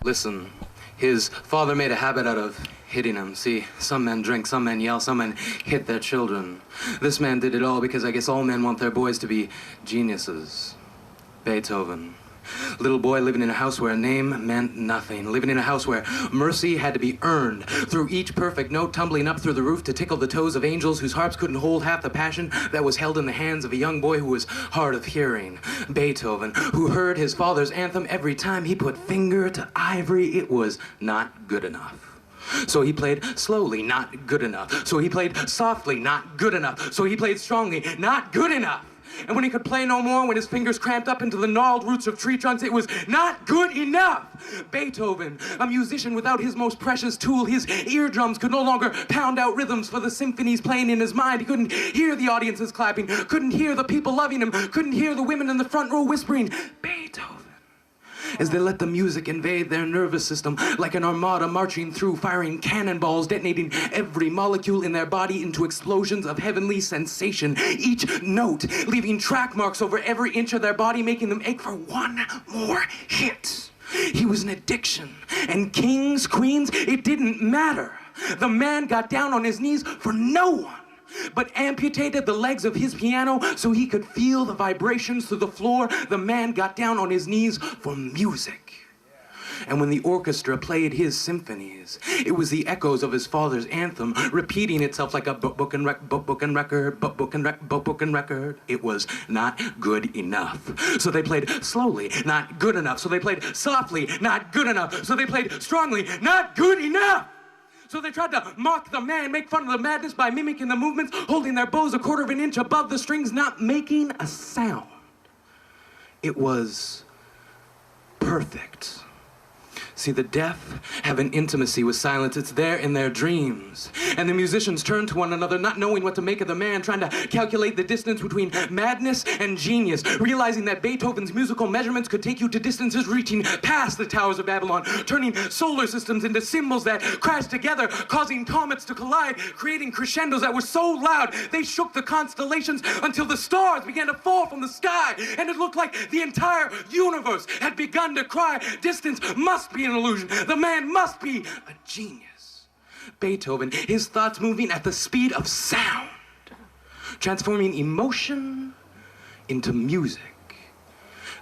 Listen, his father made a habit out of hitting him. See, some men drink, some men yell, some men hit their children. This man did it all because I guess all men want their boys to be geniuses. Beethoven. Little boy living in a house where a name meant nothing. Living in a house where mercy had to be earned through each perfect note tumbling up through the roof to tickle the toes of angels whose harps couldn't hold half the passion that was held in the hands of a young boy who was hard of hearing. Beethoven, who heard his father's anthem every time he put finger to ivory. It was not good enough. So he played slowly, not good enough. So he played softly, not good enough. So he played strongly, not good enough. And when he could play no more, when his fingers cramped up into the gnarled roots of tree trunks, it was not good enough. Beethoven, a musician without his most precious tool, his eardrums could no longer pound out rhythms for the symphonies playing in his mind. He couldn't hear the audiences clapping, couldn't hear the people loving him, couldn't hear the women in the front row whispering, Beethoven, as they let the music invade their nervous system like an armada marching through, firing cannonballs, detonating every molecule in their body into explosions of heavenly sensation, each note leaving track marks over every inch of their body, making them ache for one more hit. He was an addiction, and kings, queens, it didn't matter. The man got down on his knees for no one, but amputated the legs of his piano so he could feel the vibrations through the floor. The man got down on his knees for music. And when the orchestra played his symphonies, it was the echoes of his father's anthem repeating itself like a book and record. It was not good enough. So they played slowly, not good enough. So they played softly, not good enough. So they played strongly, not good enough. So they tried to mock the man, make fun of the madness by mimicking the movements, holding their bows a quarter of an inch above the strings, not making a sound. It was perfect. See, the deaf have an intimacy with silence. It's there in their dreams. And the musicians turn to one another, not knowing what to make of the man, trying to calculate the distance between madness and genius, realizing that Beethoven's musical measurements could take you to distances reaching past the towers of Babylon, turning solar systems into symbols that crashed together, causing comets to collide, creating crescendos that were so loud they shook the constellations until the stars began to fall from the sky, and it looked like the entire universe had begun to cry. Distance must be an illusion. The man must be a genius. Beethoven, his thoughts moving at the speed of sound, transforming emotion into music.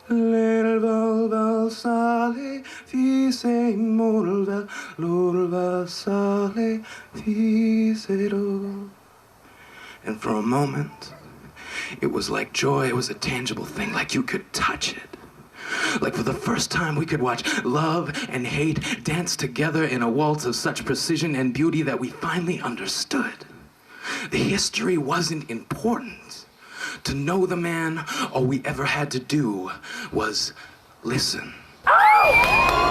Little volva sale fi se molva, lolva sale fi se do. And for a moment, it was like joy. It was a tangible thing, like you could touch it. Like for the first time, we could watch love and hate dance together in a waltz of such precision and beauty that we finally understood. The history wasn't important. To know the man, all we ever had to do was listen.